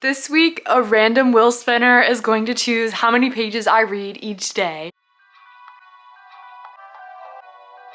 This week, a random wheel spinner is going to choose how many pages I read each day.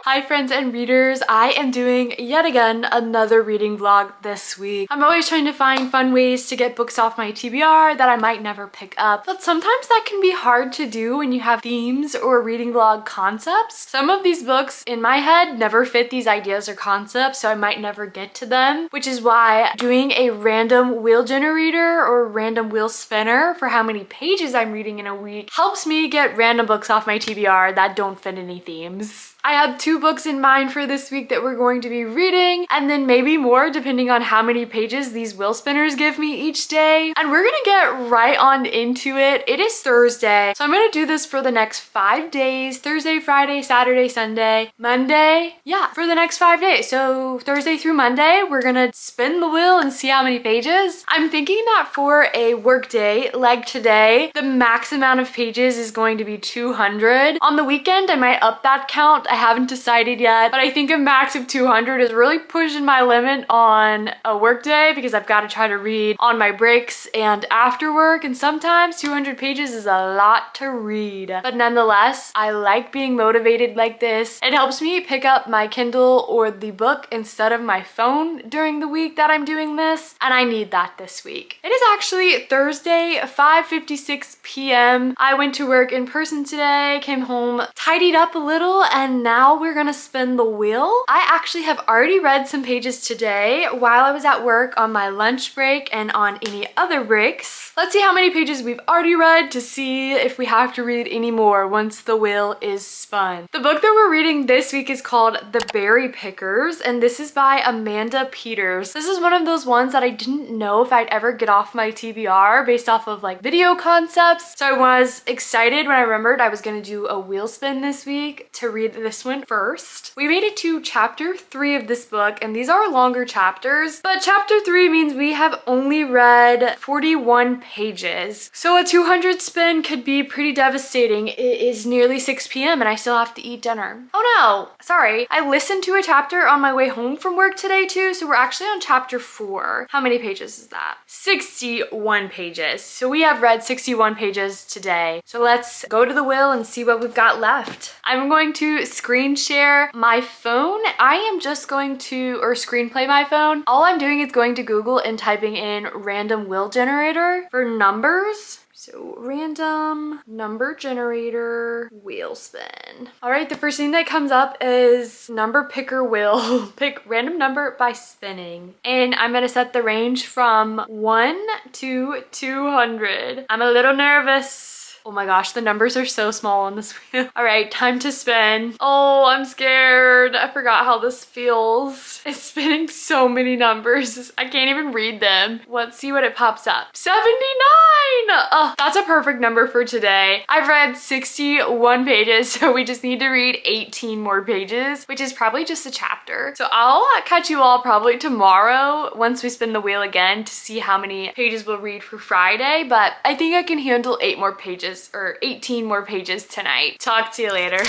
Hi friends and readers, I am doing yet again another reading vlog this week. I'm always trying to find fun ways to get books off my TBR that I might never pick up, but sometimes that can be hard to do when you have themes or reading vlog concepts. Some of these books in my head never fit these ideas or concepts, so I might never get to them, which is why doing a random wheel generator or random wheel spinner for how many pages I'm reading in a week helps me get random books off my TBR that don't fit any themes. I have 2 books in mind for this week that we're going to be reading, and then maybe more depending on how many pages these wheel spinners give me each day. And we're gonna get right on into it. It is Thursday, so I'm gonna do this for the next 5 days. Thursday, Friday, Saturday, Sunday, Monday. Yeah, for the next 5 days. So Thursday through Monday, we're gonna spin the wheel and see how many pages. I'm thinking that for a work day like today, the max amount of pages is going to be 200. On the weekend, I might up that count. I haven't decided yet, but I think a max of 200 is really pushing my limit on a work day because I've got to try to read on my breaks and after work, and sometimes 200 pages is a lot to read. But nonetheless, I like being motivated like this. It helps me pick up my Kindle or the book instead of my phone during the week that I'm doing this, and I need that this week. It is actually Thursday, 5:56 p.m. I went to work in person today, came home, tidied up a little, and now we're gonna spin the wheel. I actually have already read some pages today while I was at work on my lunch break and on any other breaks. Let's see how many pages we've already read to see if we have to read any more once the wheel is spun. The book that we're reading this week is called The Berry Pickers, and this is by Amanda Peters. This is one of those ones that I didn't know if I'd ever get off my TBR based off of like video concepts. So I was excited when I remembered I was gonna do a wheel spin this week to read this one first. We made it to chapter 3 of this book, and these are longer chapters, but chapter 3 means we have only read 41 pages. So a 200 spin could be pretty devastating. It is nearly 6 p.m. and I still have to eat dinner. Oh no, sorry. I listened to a chapter on my way home from work today too, so we're actually on chapter 4. How many pages is that? 61 pages. So we have read 61 pages today. So let's go to the wheel and see what we've got left. I'm going to screen share my phone. I am just going to, or screenplay my phone. All I'm doing is going to Google and typing in random wheel generator for numbers. So random number generator wheel spin. All right, the first thing that comes up is number picker wheel. Pick random number by spinning. And I'm gonna set the range from 1 to 200. I'm a little nervous. Oh my gosh, the numbers are so small on this wheel. All right, time to spin. Oh, I'm scared. I forgot how this feels. It's spinning so many numbers. I can't even read them. Let's see what it pops up. 79! Oh, that's a perfect number for today. I've read 61 pages, so we just need to read 18 more pages, which is probably just a chapter. So I'll catch you all probably tomorrow once we spin the wheel again to see how many pages we'll read for Friday, but I think I can handle 8 more pages or 18 more pages tonight. Talk to you later.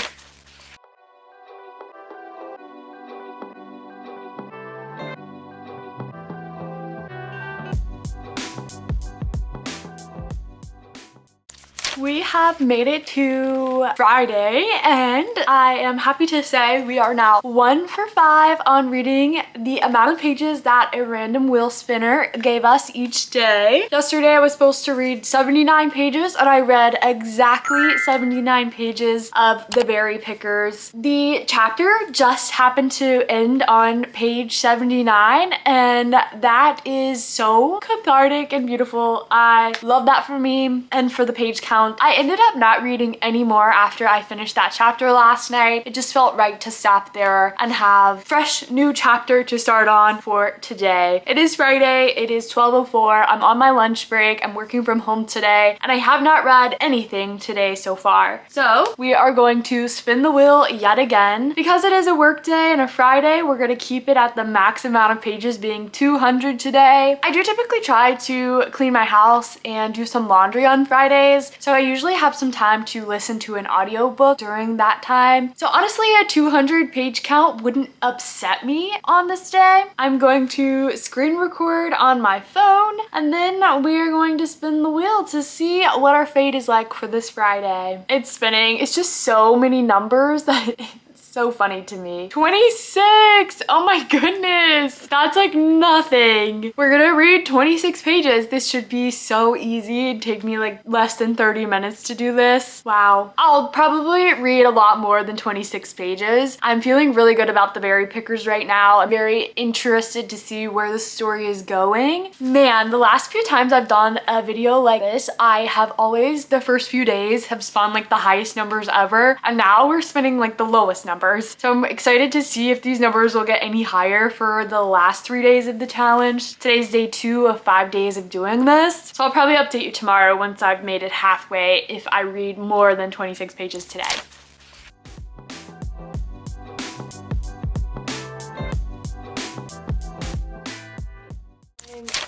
We have made it to Friday, and I am happy to say we are now 1 for 5 on reading the amount of pages that a random wheel spinner gave us each day. Yesterday I was supposed to read 79 pages, and I read exactly 79 pages of The Berry Pickers. The chapter just happened to end on page 79, and that is so cathartic and beautiful. I love that for me and for the page count. I ended up not reading any more after I finished that chapter last night. It just felt right to stop there and have fresh new chapter to start on for today. It is Friday, it is 12:04. I'm on my lunch break. I'm working from home today, and I have not read anything today so far. So we are going to spin the wheel yet again. Because it is a work day and a Friday, we're gonna keep it at the max amount of pages being 200 today. I do typically try to clean my house and do some laundry on Fridays, so I usually have some time to listen to an audiobook during that time. So honestly, a 200 page count wouldn't upset me on this day. I'm going to screen record on my phone, and then we are going to spin the wheel to see what our fate is like for this Friday. It's spinning. It's just so many numbers that so funny to me. 26! Oh my goodness! That's like nothing. We're gonna read 26 pages. This should be so easy. It'd take me like less than 30 minutes to do this. Wow. I'll probably read a lot more than 26 pages. I'm feeling really good about the Berry Pickers right now. I'm very interested to see where the story is going. Man, the last few times I've done a video like this, I have always, the first few days, have spun like the highest numbers ever, and now we're spinning like the lowest numbers. So I'm excited to see if these numbers will get any higher for the last 3 days of the challenge. Today's day 2 of 5 days of doing this. So I'll probably update you tomorrow once I've made it halfway if I read more than 26 pages today.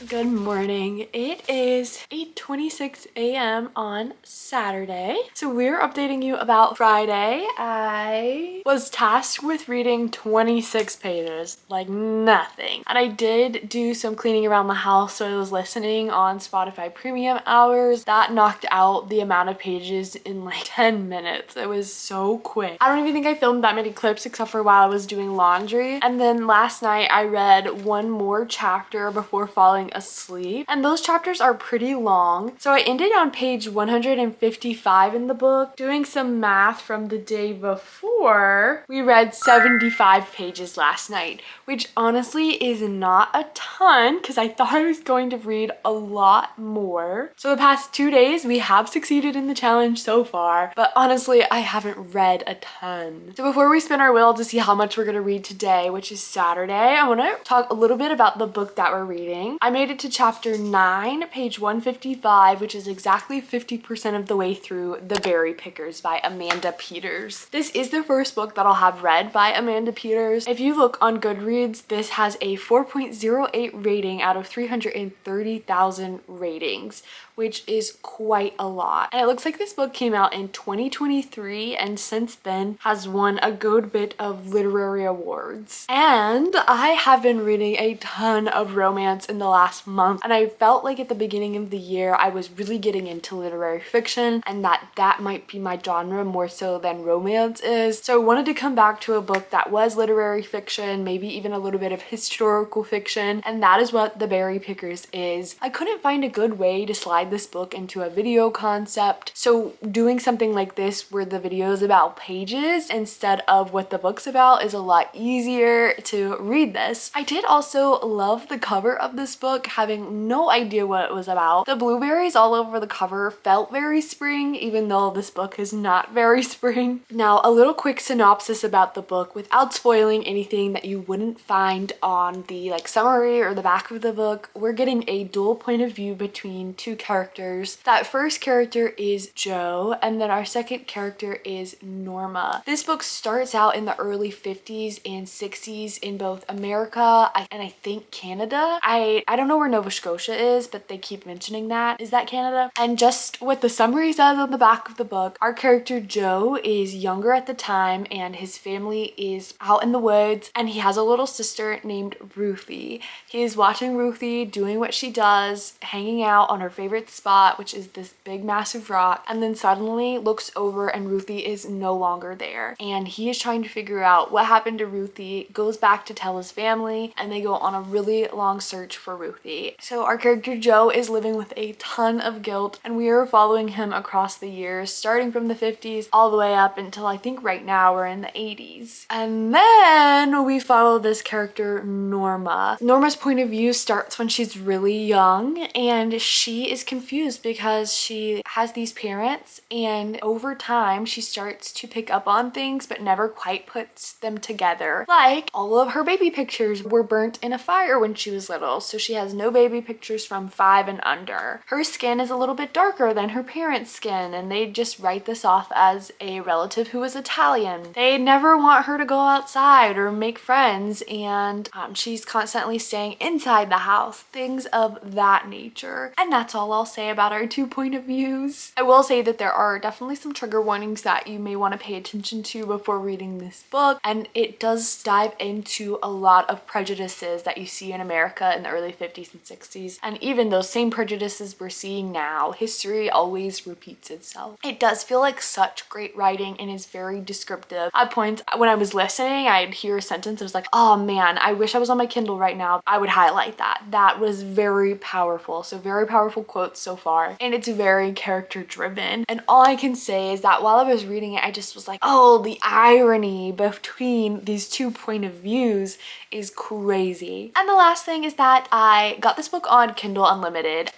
Good morning. It is 8:26 a.m. on Saturday. So we're updating you about Friday. I was tasked with reading 26 pages, like nothing. And I did do some cleaning around the house, so I was listening on Spotify Premium hours. That knocked out the amount of pages in like 10 minutes. It was so quick. I don't even think I filmed that many clips except for while I was doing laundry. And then last night I read one more chapter before falling asleep, and those chapters are pretty long. So I ended on page 155 in the book. Doing some math from the day before, we read 75 pages last night, which honestly is not a ton because I thought I was going to read a lot more. So the past 2 days we have succeeded in the challenge so far, but honestly I haven't read a ton. So before we spin our wheel to see how much we're gonna read today, which is Saturday, I want to talk a little bit about the book that we're reading. I made it to chapter 9, page 155, which is exactly 50% of the way through The Berry Pickers by Amanda Peters. This is the first book that I'll have read by Amanda Peters. If you look on Goodreads, this has a 4.08 rating out of 330,000 ratings, which is quite a lot. And it looks like this book came out in 2023 and since then has won a good bit of literary awards. And I have been reading a ton of romance in the last month, and I felt like at the beginning of the year I was really getting into literary fiction and that might be my genre more so than romance is. So I wanted to come back to a book that was literary fiction, maybe even a little bit of historical fiction, and that is what The Berry Pickers is. I couldn't find a good way to slide this book into a video concept, so doing something like this where the video is about pages instead of what the book's about is a lot easier to read this. I did also love the cover of this book, having no idea what it was about. The blueberries all over the cover felt very spring, even though this book is not very spring. Now, a little quick synopsis about the book without spoiling anything that you wouldn't find on the summary or the back of the book. We're getting a dual point of view between two characters. That first character is Jo, and then our second character is Norma. This book starts out in the early 50s and 60s in both America and I think Canada. I don't know where Nova Scotia is, but they keep mentioning that. Is that Canada? And just what the summary says on the back of the book, our character Jo is younger at the time and his family is out in the woods, and he has a little sister named Ruthie. He is watching Ruthie doing what she does, hanging out on her favorite spot, which is this big massive rock, and then suddenly looks over and Ruthie is no longer there. And he is trying to figure out what happened to Ruthie, goes back to tell his family, and they go on a really long search for Ruthie. So our character Jo is living with a ton of guilt, and we are following him across the years, starting from the 50s all the way up until I think right now we're in the 80s. And then we follow this character Norma. Norma's point of view starts when she's really young, and she is confused because she has these parents, and over time she starts to pick up on things but never quite puts them together. Like all of her baby pictures were burnt in a fire when she was little, so she has has no baby pictures from 5 and under. Her skin is a little bit darker than her parents' skin, and they just write this off as a relative who is Italian. They never want her to go outside or make friends, and she's constantly staying inside the house, things of that nature. And that's all I'll say about our 2 point of views. I will say that there are definitely some trigger warnings that you may want to pay attention to before reading this book, and it does dive into a lot of prejudices that you see in America in the early 50s and 60s, and even those same prejudices we're seeing now. History always repeats itself. It does feel like such great writing and is very descriptive. At points when I was listening, I'd hear a sentence, I was like, oh man, I wish I was on my Kindle right now. I would highlight that. That was very powerful. So very powerful quotes so far, and it's very character driven. And all I can say is that while I was reading it, I just was like, oh, the irony between these 2 point of views is crazy. And the last thing is that I got this book on Kindle Unlimited.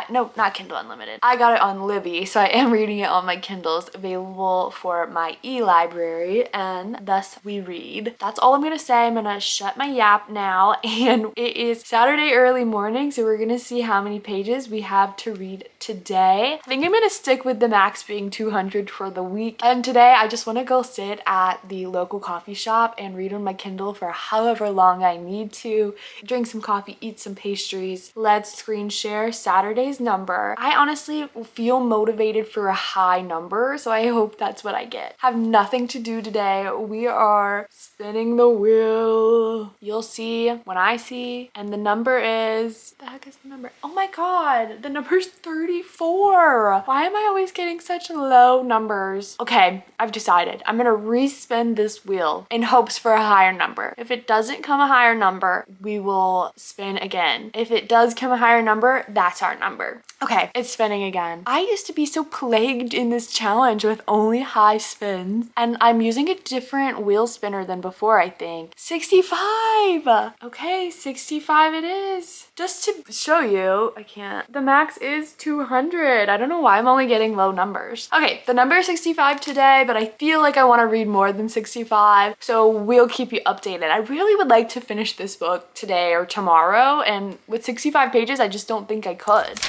No, not Kindle Unlimited. I got it on Libby, so I am reading it on my Kindles, available for my e-library, and thus we read. That's all I'm gonna say. I'm gonna shut my yap now, and it is Saturday early morning, so we're gonna see how many pages we have to read today. I think I'm gonna stick with the max being 200 for the week, and today I just want to go sit at the local coffee shop and read on my Kindle for however long I need to, drink some coffee, eat some pastries. Let's screen share Saturday's number. I honestly feel motivated for a high number, so I hope that's what I get. Have nothing to do today. We are spinning the wheel. You'll see when I see, and the number is, the heck is the number? Oh my god, the number's 34. Why am I always getting such low numbers? Okay, I've decided. I'm gonna respin this wheel in hopes for a higher number. If it doesn't come a higher number, we will spin again. If it does come a higher number, that's our number. Okay, it's spinning again. I used to be so plagued in this challenge with only high spins, and I'm using a different wheel spinner than before, I think. 65! Okay, 65 it is. Just to show you, I can't. The max is 200. I don't know why I'm only getting low numbers. Okay, the number is 65 today, but I feel like I want to read more than 65, so we'll keep you updated. I really would like to finish this book today or tomorrow, and with 65 pages, I just don't think I could.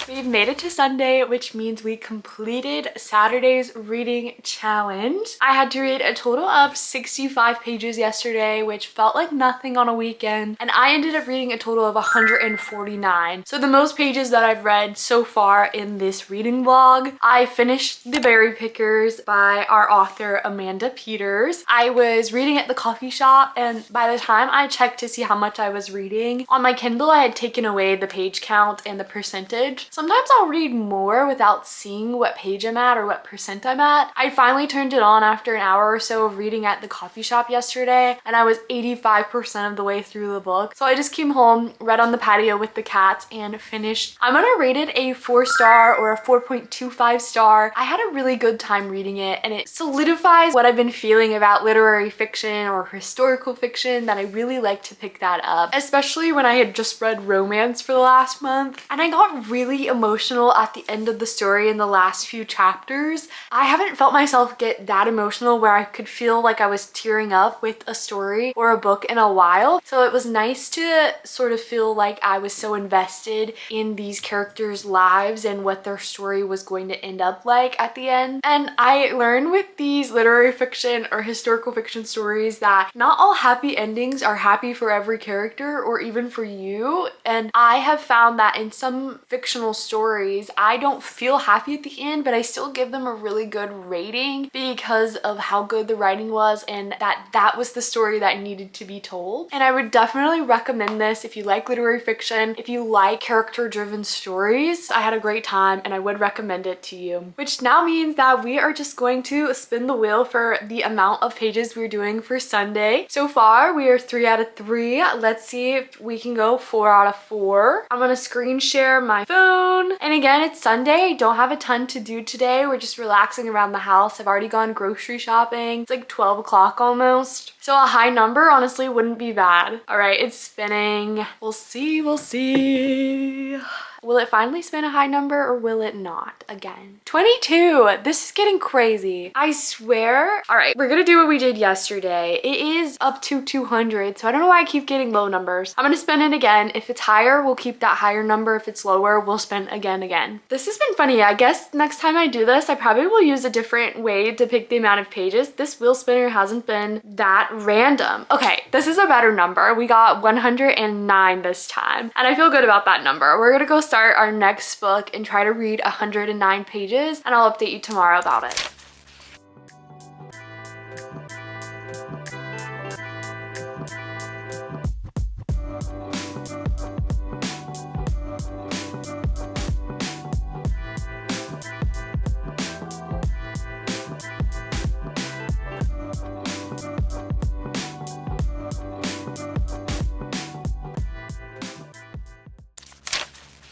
We've made it to Sunday, which means we completed Saturday's reading challenge. I had to read a total of 65 pages yesterday, which felt like nothing on a weekend, and I ended up reading a total of 149. So the most pages that I've read so far in this reading vlog. I finished The Berry Pickers by our author Amanda Peters. I was reading at the coffee shop, and by the time I checked to see how much I was reading, on my Kindle I had taken away the page count and the percentage. Sometimes I'll read more without seeing what page I'm at or what percent I'm at. I finally turned it on after an hour or so of reading at the coffee shop yesterday, and I was 85% of the way through the book. So I just came home, read on the patio with the cats, and finished. I'm gonna rate it a 4-star or a 4.25 star. I had a really good time reading it, and it solidifies what I've been feeling about literary fiction or historical fiction, that I really like to pick that up, especially when I had just read romance for the last month, and I got really emotional at the end of the story in the last few chapters. I haven't felt myself get that emotional where I could feel like I was tearing up with a story or a book in a while. So it was nice to sort of feel like I was so invested in these characters' lives and what their story was going to end up like at the end. And I learned with these literary fiction or historical fiction stories that not all happy endings are happy for every character or even for you. And I have found that in some fictional stories, I don't feel happy at the end, but I still give them a really good rating because of how good the writing was and that was the story that needed to be told. And I would definitely recommend this if you like literary fiction, if you like character-driven stories. I had a great time and I would recommend it to you. Which now means that we are just going to spin the wheel for the amount of pages we're doing for Sunday. So far, we are 3 out of 3. Let's see if we can go 4 out of 4. I'm gonna screen share my phone. And again, it's Sunday. I don't have a ton to do today. We're just relaxing around the house. I've already gone grocery shopping. It's like 12 o'clock almost. So a high number honestly wouldn't be bad. All right, it's spinning. We'll see, we'll see. Will it finally spin a high number or will it not again? 22. This is getting crazy. I swear. All right, we're gonna do what we did yesterday. It is up to 200, so I don't know why I keep getting low numbers. I'm gonna spin it again. If it's higher, we'll keep that higher number. If it's lower, we'll spin again. This has been funny. I guess next time I do this, I probably will use a different way to pick the amount of pages. This wheel spinner hasn't been that random. Okay, this is a better number. We got 109 this time, and I feel good about that number. We're gonna go start our next book and try to read 109 pages, and I'll update you tomorrow about it.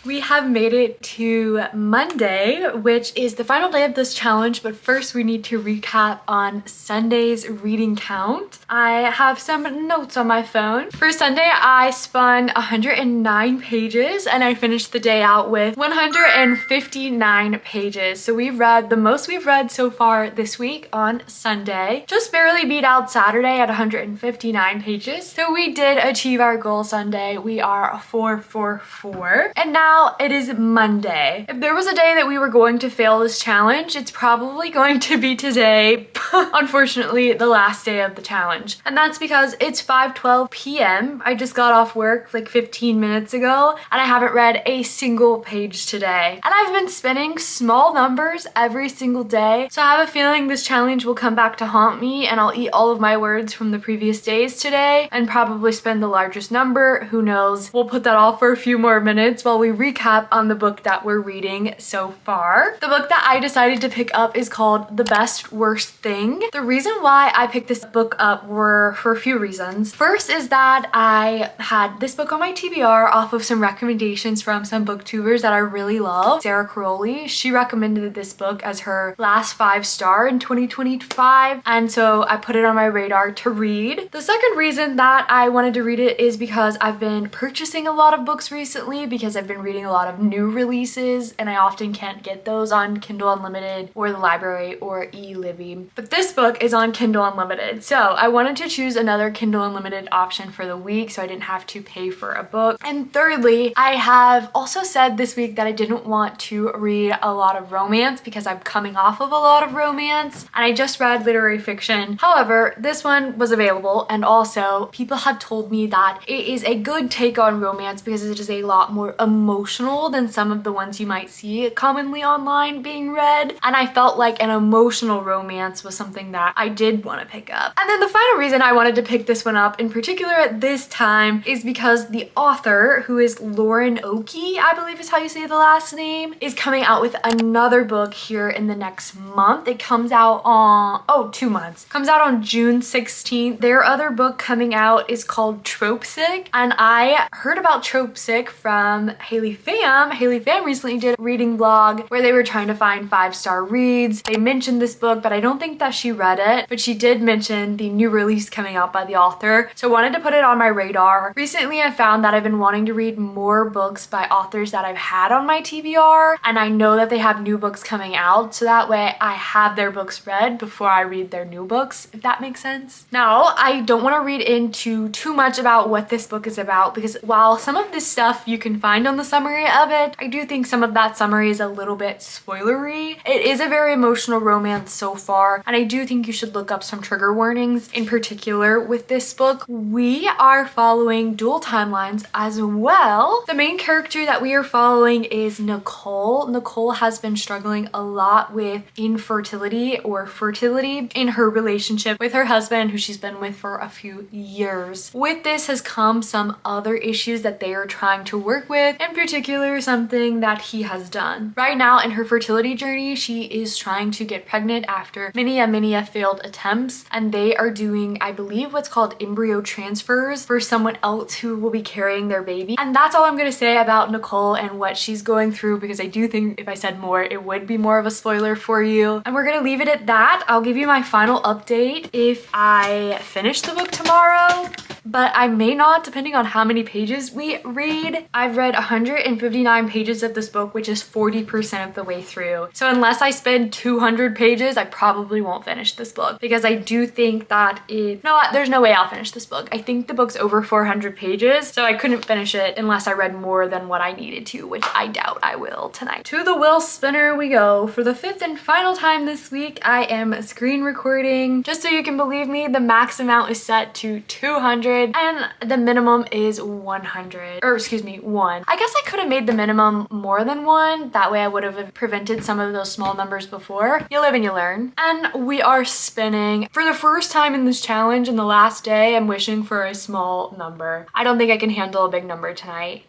We have made it to Monday, which is the final day of this challenge, but first we need to recap on Sunday's reading count. I have some notes on my phone. For Sunday, I spun 109 pages and I finished the day out with 159 pages. So we read the most we've read so far this week on Sunday. Just barely beat out Saturday at 159 pages. So we did achieve our goal Sunday. We are 444. And now it is Monday. If there was a day that we were going to fail this challenge, it's probably going to be today. Unfortunately, the last day of the challenge. And that's because it's 5:12 p.m. I just got off work like 15 minutes ago and I haven't read a single page today. And I've been spinning small numbers every single day. So I have a feeling this challenge will come back to haunt me and I'll eat all of my words from the previous days today and probably spend the largest number. Who knows? We'll put that off for a few more minutes while we recap on the book that we're reading so far. The book that I decided to pick up is called The Best Worst Thing. The reason why I picked this book up were for a few reasons. First is that I had this book on my TBR off of some recommendations from some booktubers that I really love. Sarah Caroli, she recommended this book as her last 5-star in 2025, and so I put it on my radar to read. The second reason that I wanted to read it is because I've been purchasing a lot of books recently because I've been reading a lot of new releases and I often can't get those on Kindle Unlimited or the library or eLibby. But this book is on Kindle Unlimited, so I wanted to choose another Kindle Unlimited option for the week so I didn't have to pay for a book. And thirdly, I have also said this week that I didn't want to read a lot of romance because I'm coming off of a lot of romance and I just read literary fiction. However, this one was available and also people have told me that it is a good take on romance because it is a lot more emotional than some of the ones you might see commonly online being read, and I felt like an emotional romance was something that I did want to pick up. And then the final reason I wanted to pick this one up in particular at this time is because the author, who is Lauren Oakey, I believe is how you say the last name, is coming out with another book here in the next month. It comes out on 2 months. Comes out on June 16th. Their other book coming out is called Trope Sick, and I heard about Trope Sick from Haley Pham. Haley Pham recently did a reading vlog where they were trying to find 5-star reads. They mentioned this book, but I don't think that she read it, but she did mention the new release coming out by the author, so I wanted to put it on my radar. Recently, I found that I've been wanting to read more books by authors that I've had on my TBR, and I know that they have new books coming out, so that way I have their books read before I read their new books, if that makes sense. Now, I don't want to read into too much about what this book is about because while some of this stuff you can find on the summary of it, I do think some of that summary is a little bit spoilery. It is a very emotional romance so far, and I do think you should look up some trigger warnings. In particular with this book, we are following dual timelines as well. The main character that we are following is Nicole. Nicole has been struggling a lot with infertility or fertility in her relationship with her husband, who she's been with for a few years. With this has come some other issues that they are trying to work with. In particular something that he has done. Right now in her fertility journey, she is trying to get pregnant after many a failed attempts, and they are doing, I believe, what's called embryo transfers for someone else who will be carrying their baby. And that's all I'm gonna say about Nicole and what she's going through, because I do think if I said more, it would be more of a spoiler for you. And we're gonna leave it at that. I'll give you my final update if I finish the book tomorrow, but I may not, depending on how many pages we read. I've read 159 pages of this book, which is 40% of the way through. So unless I spend 200 pages, I probably won't finish this book, because I do think that there's no way I'll finish this book. I think the book's over 400 pages, so I couldn't finish it unless I read more than what I needed to, which I doubt I will tonight. To the wheel spinner we go. For the fifth and final time this week, I am screen recording. Just so you can believe me, the max amount is set to 200 and the minimum is 100, or excuse me, 1. I guess I could have made the minimum more than 1. That way I would have prevented some of those small numbers before. You live and you learn. And we are spinning. For the first time in this challenge, in the last day, I'm wishing for a small number. I don't think I can handle a big number tonight.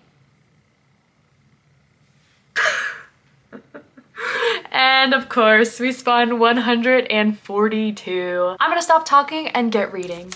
And of course, we spun 142. I'm gonna stop talking and get reading.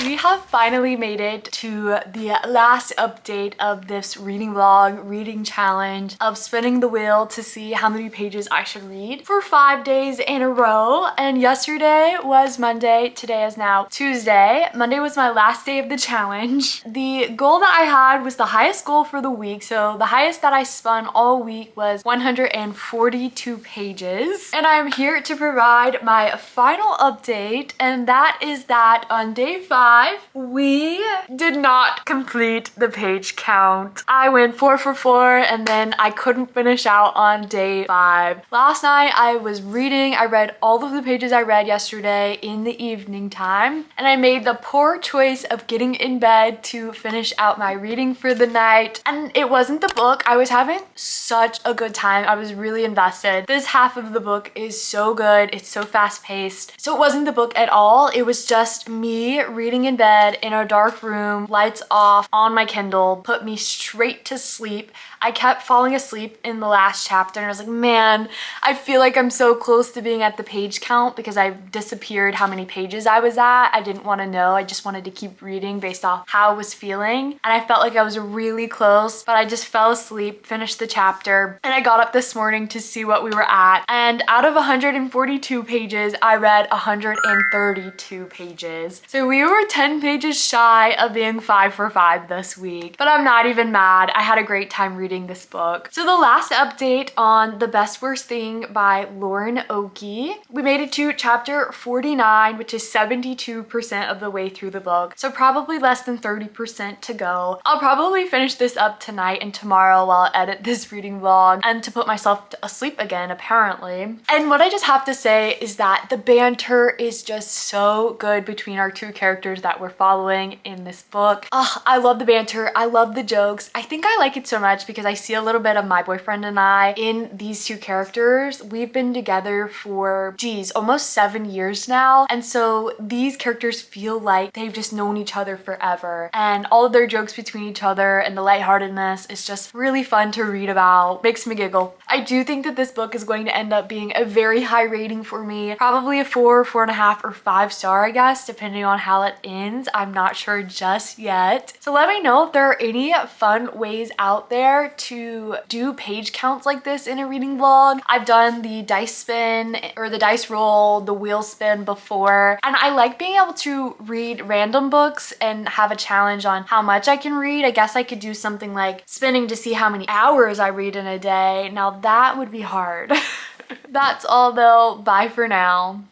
We have finally made it to the last update of this reading vlog, reading challenge of spinning the wheel to see how many pages I should read for 5 days in a row. And yesterday was Monday, today is now Tuesday. Monday was my last day of the challenge. The goal that I had was the highest goal for the week. So the highest that I spun all week was 142 pages. And I'm here to provide my final update, and that is that on day 5, we did not complete the page count. I went 4 for 4 and then I couldn't finish out on day 5. Last night I was reading. I read all of the pages I read yesterday in the evening time, and I made the poor choice of getting in bed to finish out my reading for the night. And it wasn't the book. I was having such a good time. I was really invested. This half of the book is so good. It's so fast paced. So it wasn't the book at all. It was just me reading in bed in a dark room, lights off, on my Kindle, put me straight to sleep. I kept falling asleep in the last chapter and I was like, man, I feel like I'm so close to being at the page count because I disappeared how many pages I was at. I didn't want to know. I just wanted to keep reading based off how I was feeling. And I felt like I was really close, but I just fell asleep, finished the chapter, and I got up this morning to see what we were at. And out of 142 pages, I read 132 pages. So we were 10 pages shy of being 5 for 5 this week, but I'm not even mad. I had a great time reading this book. So the last update on The Best Worst Thing by Lauren Oakey. We made it to chapter 49, which is 72% of the way through the book. So probably less than 30% to go. I'll probably finish this up tonight and tomorrow while I edit this reading vlog and to put myself to asleep again, apparently. And what I just have to say is that the banter is just so good between our two characters that we're following in this book. I love the banter. I love the jokes. I think I like it so much because I see a little bit of my boyfriend and I in these two characters. We've been together for, geez, almost 7 years now. And so these characters feel like they've just known each other forever. And all of their jokes between each other and the lightheartedness is just really fun to read about. Makes me giggle. I do think that this book is going to end up being a very high rating for me. Probably a 4, 4.5, or 5 star, I guess, depending on how it ends. I'm not sure just yet. So let me know if there are any fun ways out there to do page counts like this in a reading vlog. I've done the dice spin or the dice roll, the wheel spin before, and I like being able to read random books and have a challenge on how much I can read. I guess I could do something like spinning to see how many hours I read in a day. Now that would be hard. That's all though. Bye for now.